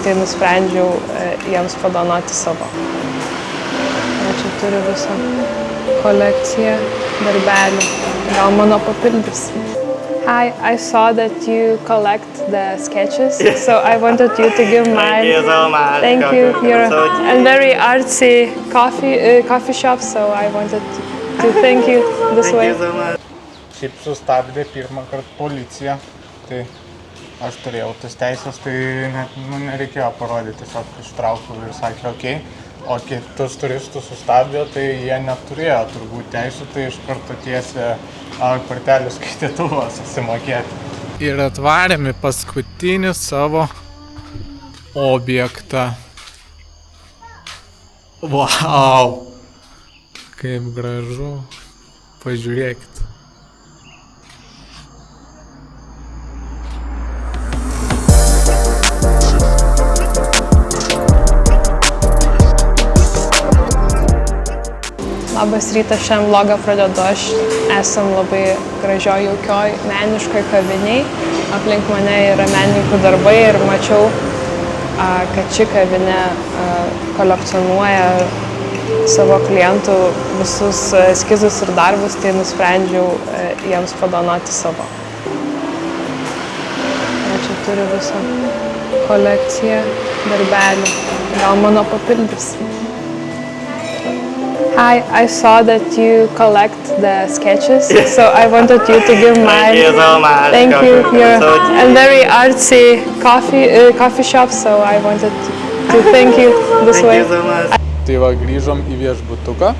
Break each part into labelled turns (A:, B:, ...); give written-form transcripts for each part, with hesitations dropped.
A: tai nusprendžiau jiems padovanoti savo. Čia turiu visą kolekciją darbelių. Gal mano papildys. Hi, I saw that you collect the sketches, so I wanted you to give mine.
B: Thank you so much.
A: Thank you. You're a very artsy coffee shop, so I wanted to thank you this way.
B: Thank you so much.
C: Šiaip sustabdė pirmą kartą policija, tai aš turėjau tas teisės, tai net nereikėjo parodyti, tiesiog ištraukiau ir sakė, okei. O kitus turistus sustabdė, tai jie neturėjo turbūt teisų, tai iš karto tiesė kortelių skaitytuvą susimokėti. Ir atvarėme paskutinį savo objektą. Vau! Kaip gražu. Pažiūrėkit.
A: Labas rytas, šiandien vlogą pradedu aš. Esam labai gražioj, jaukioj, meniškoj kaviniai. Aplink mane yra menininkų darbai ir mačiau, kad ši kavinė kolekcionuoja savo klientų visus eskizus ir darbus, tai nusprendžiau jiems padovanoti savo. Čia turiu visą kolekciją darbelių. Gal mano papildys. Hi, I saw that you collect the sketches, so I wanted you to give mine.
B: Thank you so much.
A: Thank you. You're a very artsy coffee shop, so I wanted to thank you this way.
B: Thank you so much.
C: Tai va, grįžom į viešbutuką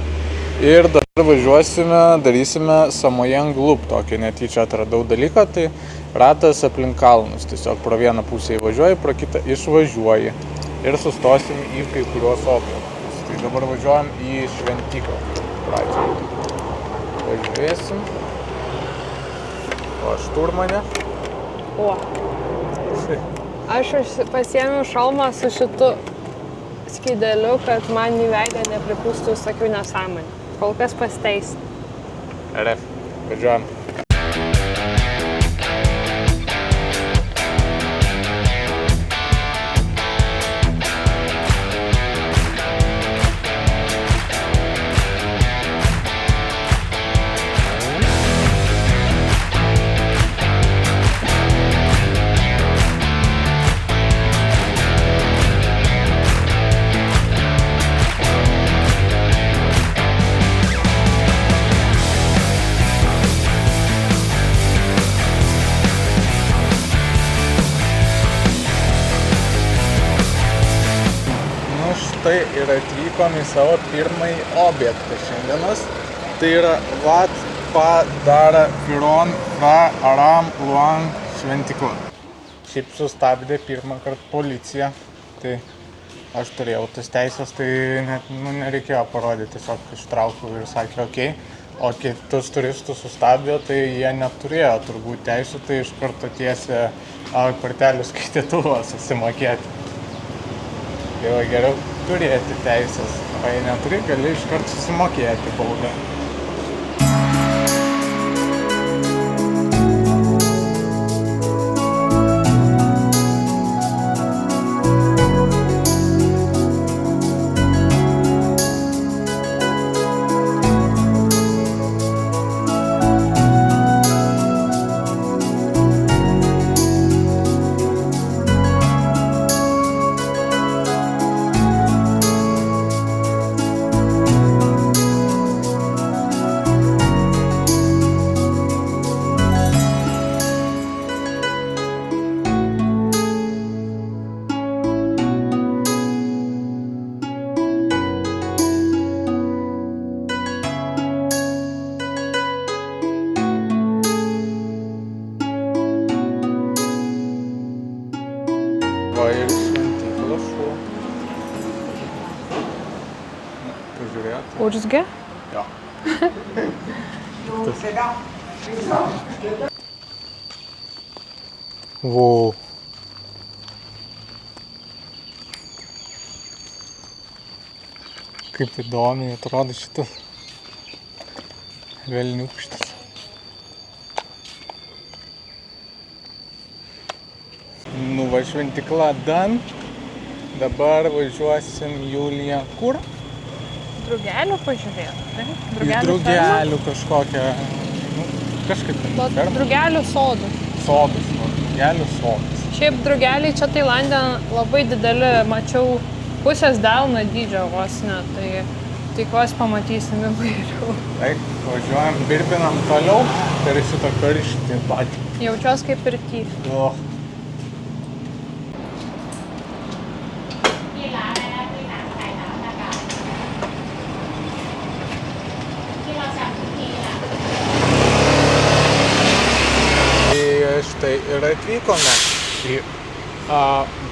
C: ir dabar važiuosime, darysime Samoyang Loop, tokį netyčia atradau dalyką, tai ratas aplink kalnus, tiesiog pro vieną pusę įvažiuoji, pro kitą išvažiuoji ir sustosim į kai kuriuos objektus. Tai dabar važiuojam į šventyklą pradžiai. Važiuosim. O šturmanė.
A: O. Aš pasiėmiau šalmą su šitu skydeliu, kad man į veidą nepripūstų visokių nesąmonių. Kol kas pasiteisi.
C: RF. Važiuojam. Tai ir atvykom į savo pirmąjį objektą šiandienos. Tai yra Wat Phra Phraon Phra Aram Luang šventykla. Šiaip sustabdė pirmą kartą policija, tai aš turėjau tas teisės, tai net nereikėjo parodyti, tiesiog ištraukiau ir sakė, okei. O kitus turistus sustabdė, tai jie neturėjo turbūt teisų, tai iš karto tiesė kortelių skaitytuvą susimokėti. Tai va, geriau turėti teisės, o jei neturi, gali iškart susimokėti baudą. Va ir šventykla šuo. Pažiūrėti.
A: Urzgia?
C: Jo. Wow. Kaip įdomiai atrodo šitas velniūkštis. Nu va, šventykla done. Dabar važiuosim, Julija, kur?
A: Drugelių pažiūrėti, taip?
C: Į drugelių kažkokią, kažkaip ten fermą.
A: Drugelių sodų.
C: Sodus, drugelių sodus.
A: Šiaip drugeliai čia Tailande labai dideli, mačiau pusės delno dydžio vos ne, tai tikiuosi pamatysim įvairių.
C: Taip, važiuojam, birbinam toliau per šitą karštį patį.
A: Jaučiuosi kaip pirty.
C: Štai ir atvykome į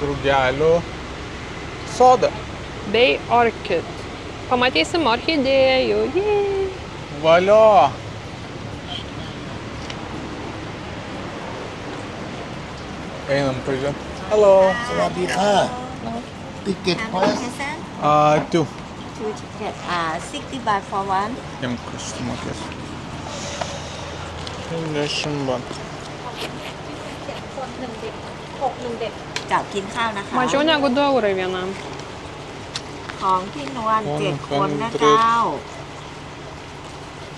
C: drugelių sodą.
A: Bei orchid. Pamatysim orchidėjų.
C: Valio! Einam pažiūrėti. Hello!
B: สวัสดีค่ะติเก็ตพอส
C: Tu.
B: Two ticket 60 baht for one
C: Jam kažkaip mokėsiu. 10 baht.
B: กับกินข้าวนะคะ
A: Mažiau negu 2 eurai vienam.
B: ของพี่นวล
C: One
B: 7 คนนะ
C: hundred
B: เจ้า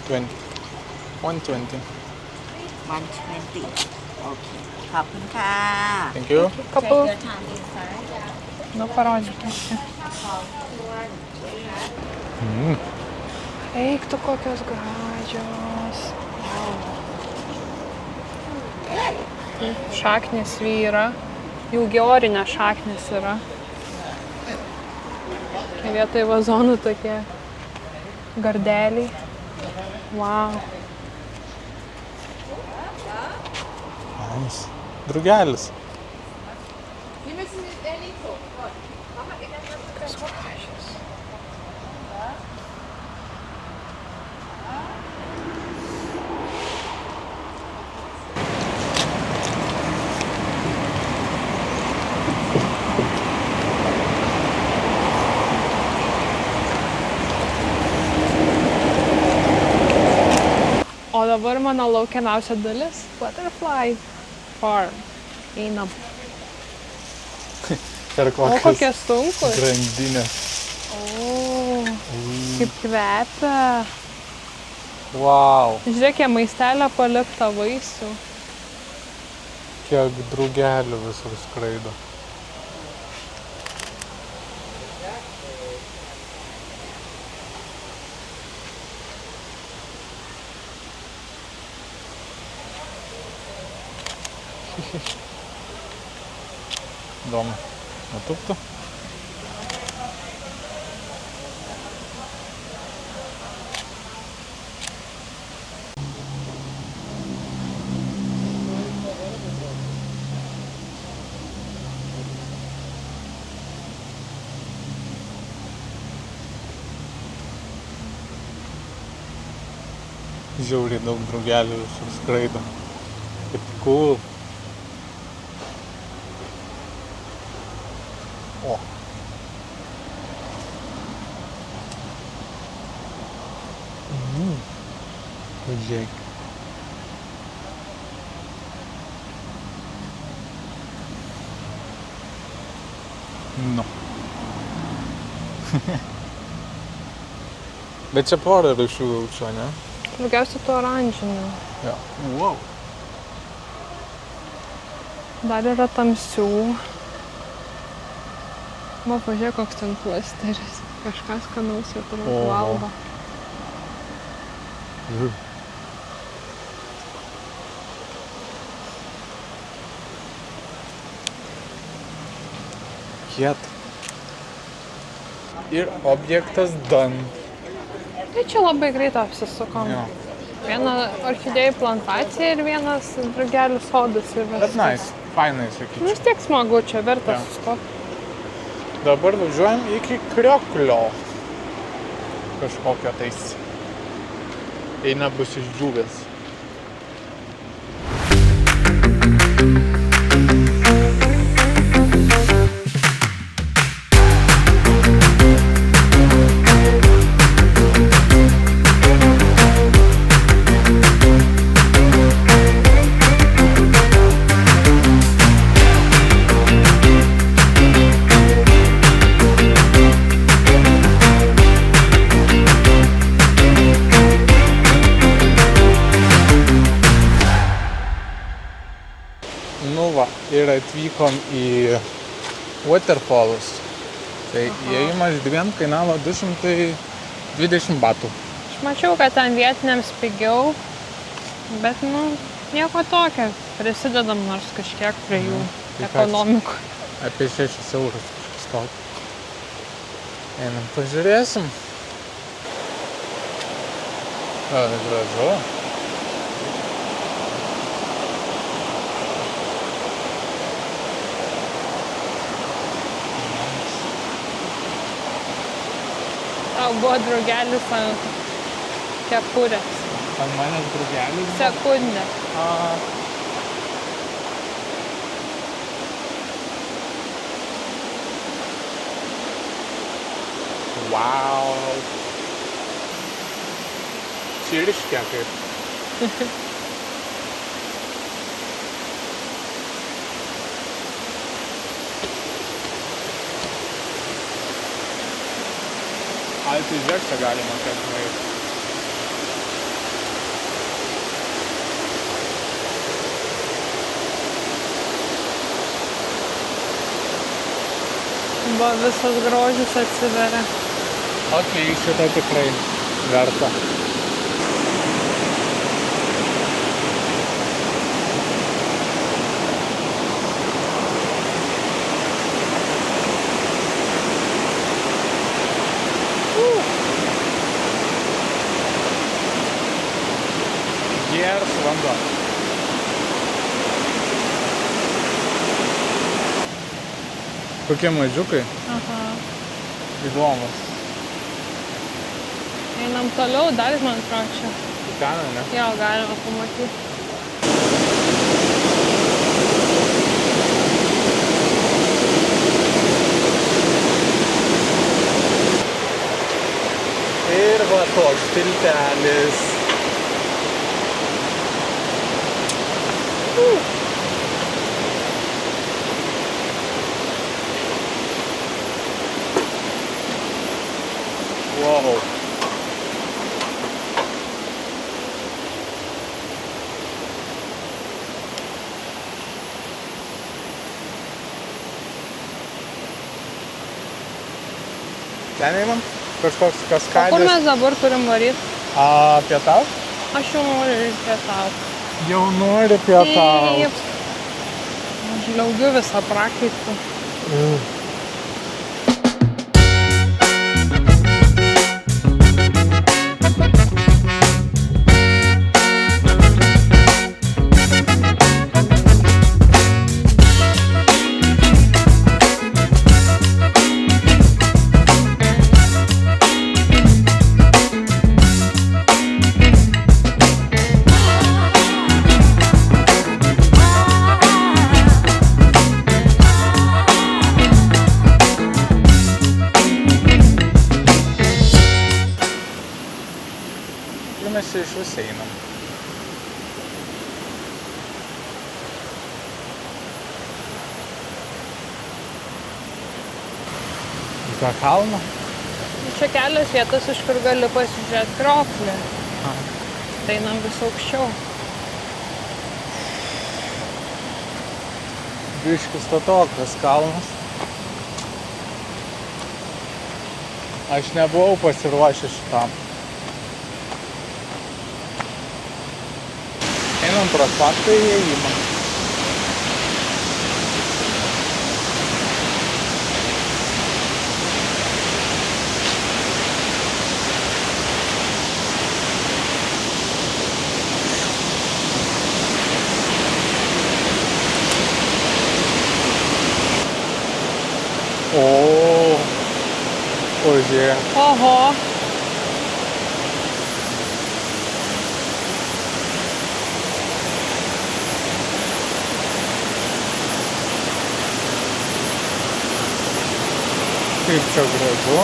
C: 20. 120.
B: 120โอเค ขอบคุณค่ะ
C: Thank you.
A: Couple.
B: Take your time inside.
A: Nu, parodykite. Eik tu kokios gražios. Šaknis vyra. Jų georinė šaknis yra. Vietoj vazonų tokie gardeliai. Wow.
C: Nice. Drugelis.
A: Kokios gražios. O dabar mano laukiamiausia dalis – Butterfly Farm. Einam.
C: Per
A: O kokie sunkus.
C: grandinės.
A: O, kaip kvepia.
C: Wow.
A: Žiūrėk, jie maistelę palikta vaisių.
C: Kiek drugelių visur skraido. Įdomu. Matuptų? Žiauriai daug drugelių visur skraido. Kaip cool. O. Pažiūrėk. Nu. Bet čia porą rūšių jaučiu, ne?
A: Daugiausiai tų oranžinių.
C: Jo. Wow.
A: Dar yra tamsių. Va, pažiūrėk, koks ten klasteris. Kažkas skanaus jau turbūt
C: Oho.
A: valgo.
C: Kiet. Ir objektas done.
A: Tai čia labai greitai apsisukom.
C: Jo.
A: Viena orchidėjų plantacija ir vienas drugelių sodas.
C: Bet nice. Fainai, sakyčiau.
A: Vis tiek smagu, čia verta
C: Jo.
A: sustoti.
C: Dabar važiuojam iki krioklio. Kažkokio tais. Eina bus išdžiūvęs. ir atvykom į Waterfallus. Tai įėjimas 2 kainavo 220 batų.
A: Aš mačiau, kad ten vietiniams pigiau, bet, nieko tokio. Prisidedam nors kažkiek prie jų ekonomikų.
C: Apie 6 eurus kažkas tokio. Einam, pažiūrėsim. Gražu.
A: Tau buvo drugelis ant kepurės.
C: Ant manęs drugelis?
A: Sekundė.
C: Wow. Čirškia kaip. Ai, tai žiūrėk, čia galima kaip nueiti.
A: Va, visas grožis atsiveria.
C: Okei, šitą tikrai verta. Geras vanduo. Kokie mažiukai?
A: Aha.
C: Įdomus.
A: Einam toliau, dar man atrodo čia.
C: Į ten, ne?
A: Jo, galima pamatyti.
C: Ir va toks tiltelis. Wow. Ten einam? Kažkoks
A: O
C: kaskadės.
A: kur mes dabar turim varyti?
C: Pietaut?
A: Aš jau noriu ir pietauti.
C: Jau nori pietaut.
A: Taip. Aš liaugiu visą prakaitą.
C: Mes čia iš vis einam. Į tą kalną?
A: Čia kelios vietos, iš kur gali pasižiūrėti krioklį. Tai einam vis aukščiau.
C: Biškis statokas kalnas. Aš nebuvau pasiruošęs šitam. Einam pro asfaltą įėjimą. O, žiūrėk.
A: Oho.
C: Kaip čia gražu.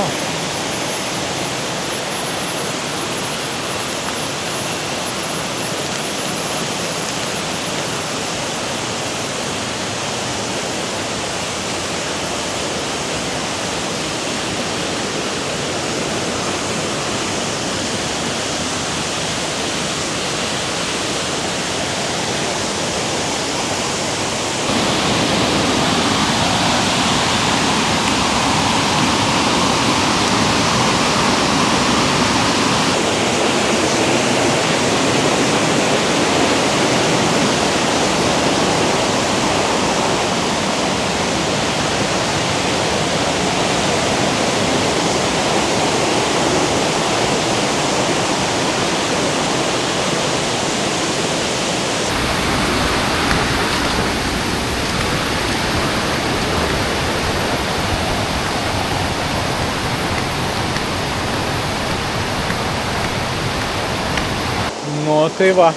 C: Nu tai va,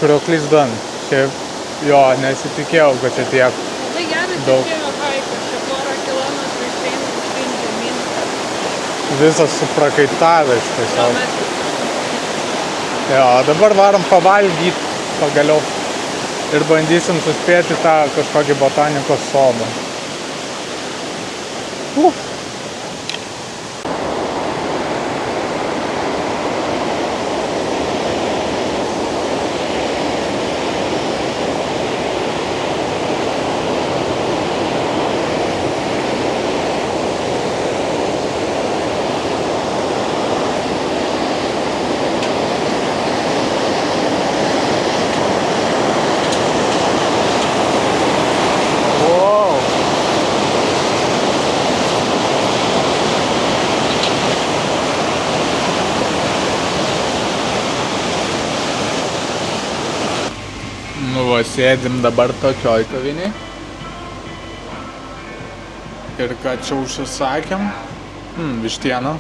C: krioklys dan. Šiaip jo, nesitikėjau, kad čia tiek.
A: Labai geras
C: Daug.
A: čiačiojo haikas, čia porą kilometrų išeina aukštyn žemyn.
C: Visas suprakaitavęs tiesiog.
A: Kilometrų.
C: Jo, dabar varom pavalgyti pagaliau ir bandysim suspėti tą kažkokį botanikos sodą. Wow. Nu va, sėdim dabar tokioj kaviniai. Ir ką čia užsisakėm? Vištiena,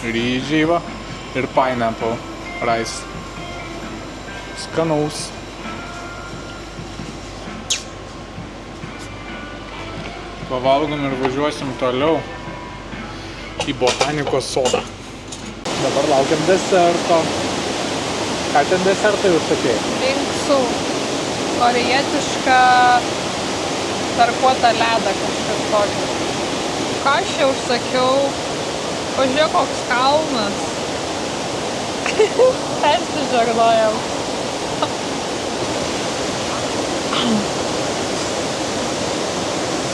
C: ryžiai va ir pineapple rice. Skanaus. Pavalgom ir važiuosim toliau į botanikos sodą. Dabar laukiam deserto. Ką ten desertai užsakėjai?
A: Binksu. Korėjietišką tarkuotą ledą kažkas tokio. Ką aš čia užsakiau? Pažiūrėk, koks kalnas. Persižegnojam.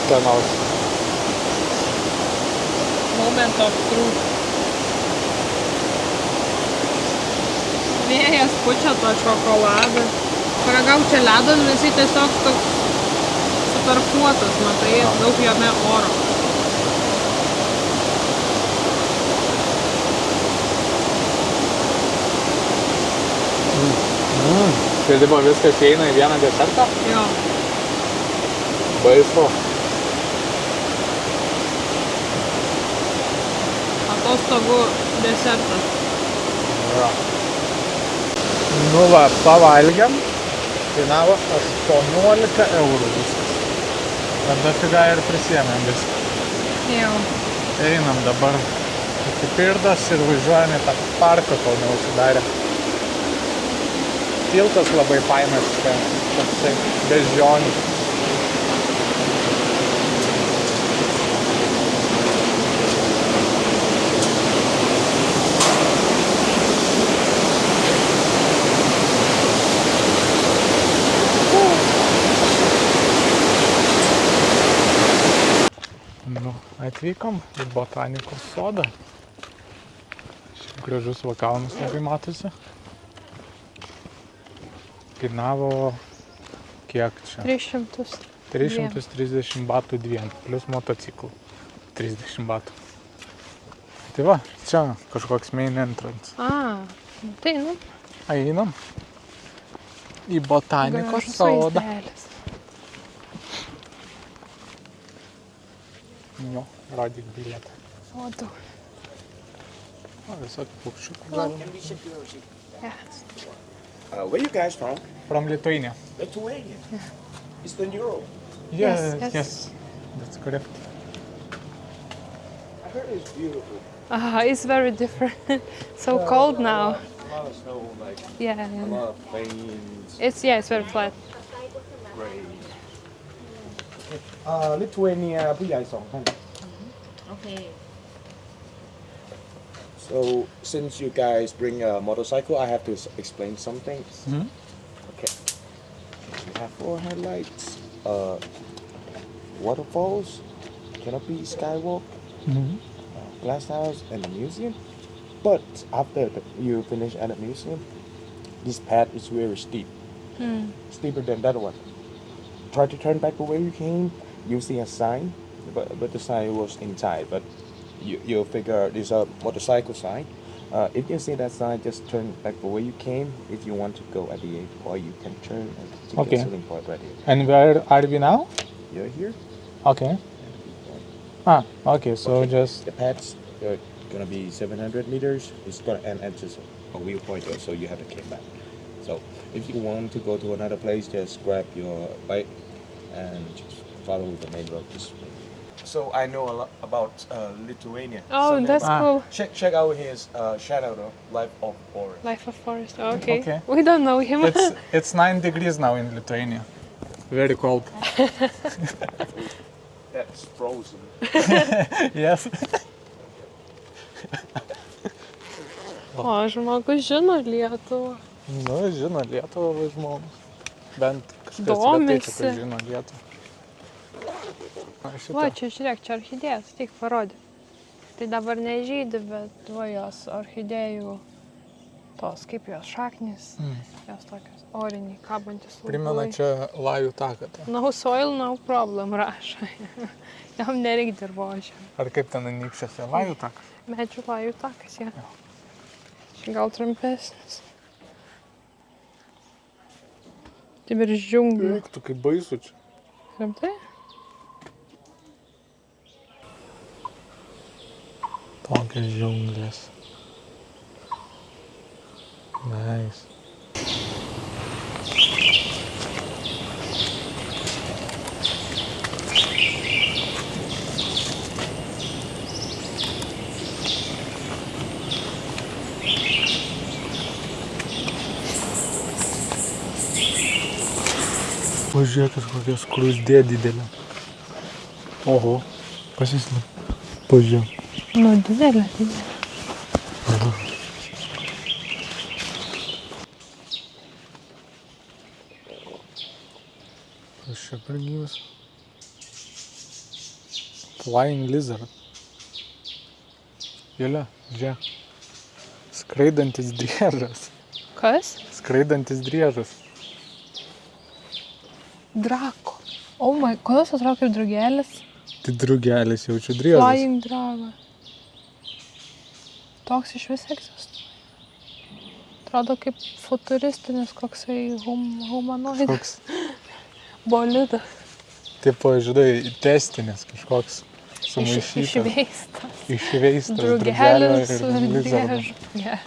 C: Skanaus.
A: Moment of truth. Vėjas pučia tą šokoladą. Paragauk čia ledo, nes jis tiesiog toks sutarkuotas, matai, daug jame oro.
C: Tai dabar viskas įeina į vieną desertą?
A: Jo.
C: Baisu.
A: Atostogų desertas.
C: Ja. Nu va, pavalgiam. Kainavo 18 eurų viskas. Tada figa ir prisėmėm viską.
A: Jo.
C: Einam dabar iki Pirdos ir važiuojam į tą parką, kol neužsidarė. Tiltas labai fainas čia, toksai beždžionių. Nu, atvykom į botanikos sodą. Šiaip gražus va kalnas labai matosi. Kainavo kiek čia?
A: 300.
C: 330 batų dviem, plus motociklų 30 batų. Tai va, čia kažkoks main entrance.
A: Tai, nu,
C: Einam į botanikos
A: gražus
C: sodą.
A: vaizdelis.
C: Jo, rodyk bilietą.
A: O, du.
C: O, visokių paukščiukų galima.
A: Yes.
D: Where you guys from?
C: From Lithuania.
D: Lithuania. Eastern Europe.
A: Yes, yes.
C: Yes, that's correct.
D: I heard it's beautiful.
A: It's very different. So cold now.
D: A lot of snow, like
A: Yeah,
D: a lot of plains.
A: it's very flat.
D: Great. Lithuania ผู้ใหญ่2 ท่าน
E: Okay.
D: So since you guys bring a motorcycle, I have to explain some things.
C: Mhm.
D: Okay. We have 4 highlights. Waterfalls, canopy, skywalk, glass house, and the museum. But after you finish at the museum, this path is very steep. Steeper than that one. Try to turn back the way you came. You see a sign, but the sign was inside. But you'll figure there's a motorcycle sign. If you see that sign, just turn back the way you came. If you want to go at the end, or you can turn and take
C: Okay.
D: a selling point right here.
C: And where are we now?
D: You're here.
C: Okay. Okay, so
D: Okay.
C: just...
D: The path's gonna be 700 meters. It's gonna end at this a viewpoint, so you have to come back. So if you want to go to another place, just grab your bike and just follow the main road. So I know a lot about Lithuania.
A: Oh,
D: So
A: that's cool.
D: check out his Shadow, Life of Forest.
A: Life of Forest. Okay.
C: Okay.
A: We don't know him.
C: It's 9 degrees now in Lithuania. Very cold.
D: That's frozen.
C: Yes.
A: O, žmogus žino Lietuvą.
C: Nu, žino Lietuvą žmogus. Bent kažkas
A: Domisi.
C: retai, kad žino Lietuvą. Na, šitą.
A: Va, čia žiūrėk, čia orchidėjas, tik parodė. Tai dabar nežydi, bet va jos orchidėjų, tos kaip jos šaknis, jos tokios oriniai, kabantis
C: Primena
A: augalai.
C: čia lajų taką.
A: No soil, no problem rašo. Jam nereik dirvožio.
C: Ar kaip ten Anykščiuose? Lajų takas?
A: Medžių lajų takas, ja. Čia gal trumpesnis. Tai virš džiunglių.
C: Tu kaip baisu čia.
A: Rimtai?
C: Tokias džiunglės. Nice. Pažiūrėk, kokia skruzdė didelė. Oho, pasislėp. Pažiūrėk.
A: Nu, didelė.
C: Kas čia per gyvas? Flying lizard. Jėlė, žiūrėk. Skraidantis driežas.
A: Kas?
C: Skraidantis driežas.
A: Drako. O, kodėl jis atrodo kaip drugelis?
C: Tai drugelis jaučiu driežas.
A: Flying dragon. Toks iš vis egzistuoja. Atrodo kaip futuristinis koksai humanoidas.
C: Koks,
A: Bolidas.
C: tipo, žinai, testinis kažkoks sumaišytas.
A: Išveistas.
C: Išveistas drugelio
A: Drugelis su
C: ir lizardo.
A: driežu. Yeah.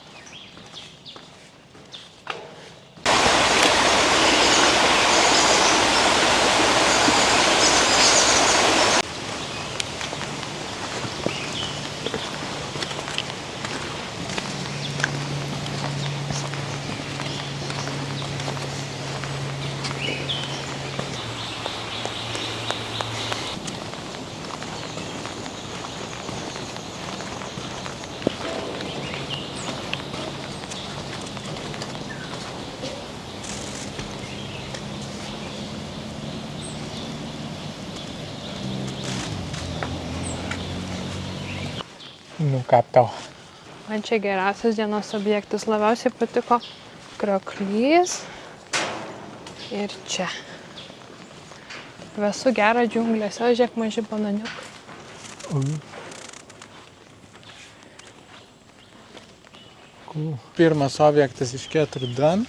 A: Nu, ką tau? Man čia geriausias dienos objektas labiausiai patiko krioklys ir čia. Vesu gerą džiunglėse, o žiūrėk maži bananiukai.
C: Pirmas objektas iš 4 dan.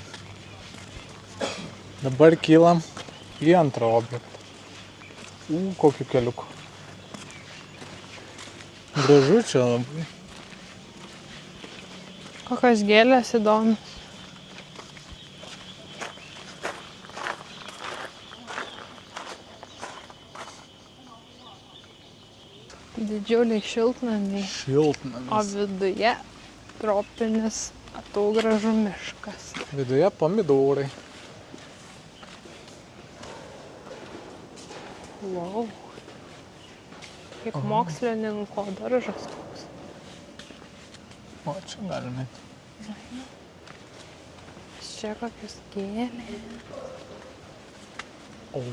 C: Dabar kylam į antrą objektą. Kokiu keliuku. Gražu čia labai.
A: Kokios gėlės įdomios. Didžiuliai šiltnamiai, o
C: Šiltnamis.
A: viduje tropinis atogrąžų miškas.
C: Viduje pomidorai.
A: Wow. Kaip mokslininko daržas toks.
C: O, čia galime.
A: Čia kokios gėlės.
C: O.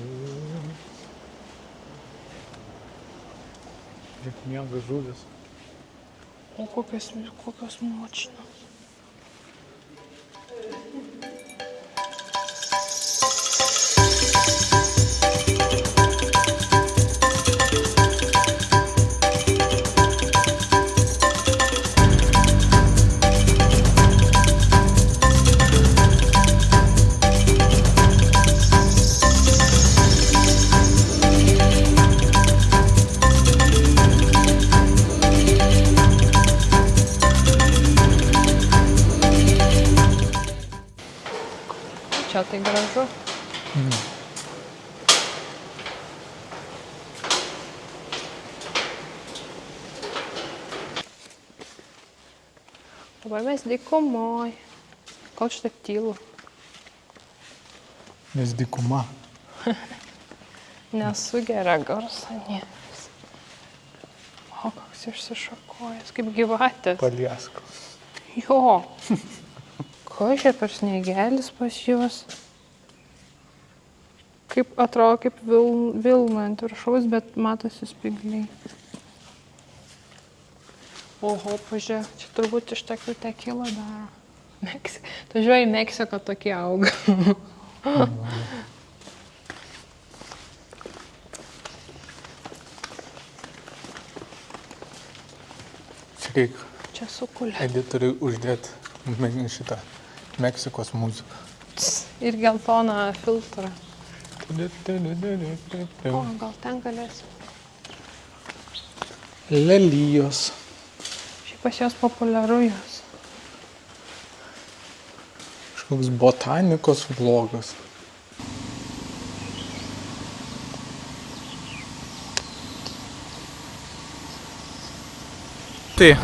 C: Žiūrėk, miega žuvis.
A: O kokios močinos. čia tai gražu. Dabar mes dykumoj. Kol šitą tylų.
C: Nes dykuma.
A: Nesugeria garsą niekas. O, koks išsišakojęs, kaip gyvatės.
C: Paliesk.
A: Jo. Ko čia per sniegelis pas juos? Kaip atrodo, kaip vilna ant viršaus, bet matosi spygliai. Oho, pažiūrėk, čia turbūt iš tokių tekilą daro. Tu žiūrėjai, Meksiko tokie auga.
C: Čia reik
A: Čia sukulė.
C: editoriui uždėti šitą Meksikos muziką.
A: Ir geltoną filtrą. O, gal ten galėsi.
C: Lelijos.
A: Šiaip pas jos populiaru jos.
C: Kažkoks botanikos vlogas. Tai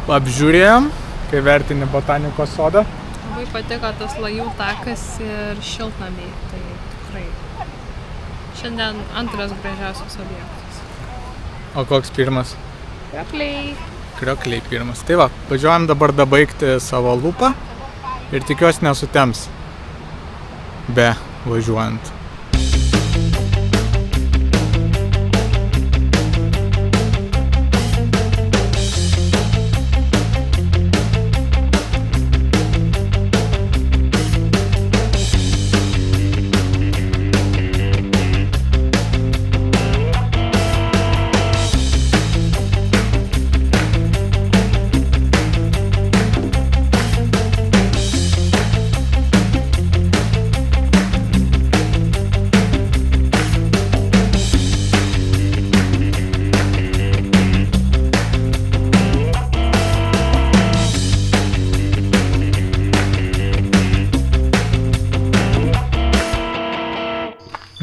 C: apžiūrėjom, kai vertini botanikos sodą.
A: Labai patiko tas Lajų takas ir šiltnamiai, tai tikrai. Šiandien antras gražiausias objektas.
C: O koks pirmas?
A: Kriokliai.
C: Kriokliai pirmas. Tai va, važiuojam dabar dabaigti savo lūpą ir tikiuosi nesutems be važiuojant.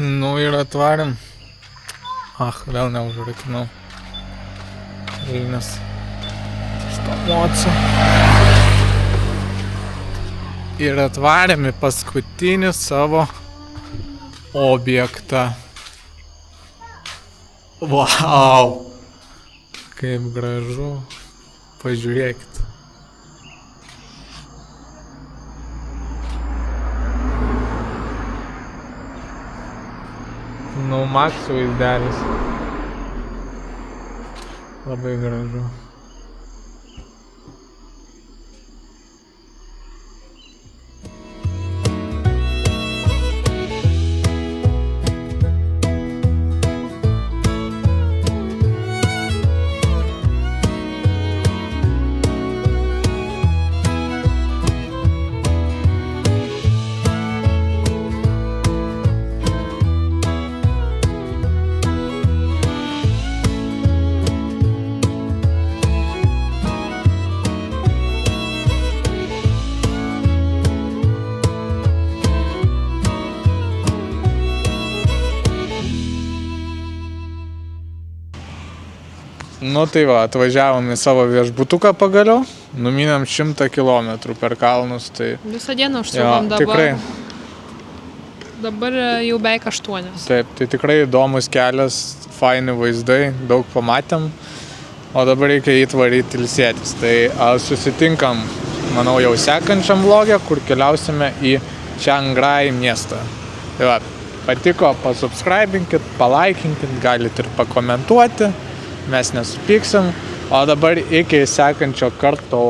C: Nu ir atvarėm. Vėl neužrakinau. Vilnius. Šitą mocą. Ir atvarėm į paskutinį savo objektą. Vau! Kaip gražu. Pažiūrėkit. Nu, Makso vaizdelis. Labai gražu. Nu tai va, atvažiavom į savo viešbutuką pagaliau, numynėm 100 kilometrų per kalnus, tai...
A: Visą dieną užsukom dabar.
C: Tikrai.
A: Dabar jau beveik 8.
C: Taip, tai tikrai įdomus kelias, faini vaizdai, daug pamatėm, o dabar reikia įtvaryti ilsėtis. Tai susitinkam, manau, jau sekančiam vlogę, kur keliausime į Čiangrai miestą. Tai va, patiko, pasubscribinkit, palaikinkit, galit ir pakomentuoti. Mes nesupyksim, o dabar iki sekančio karto.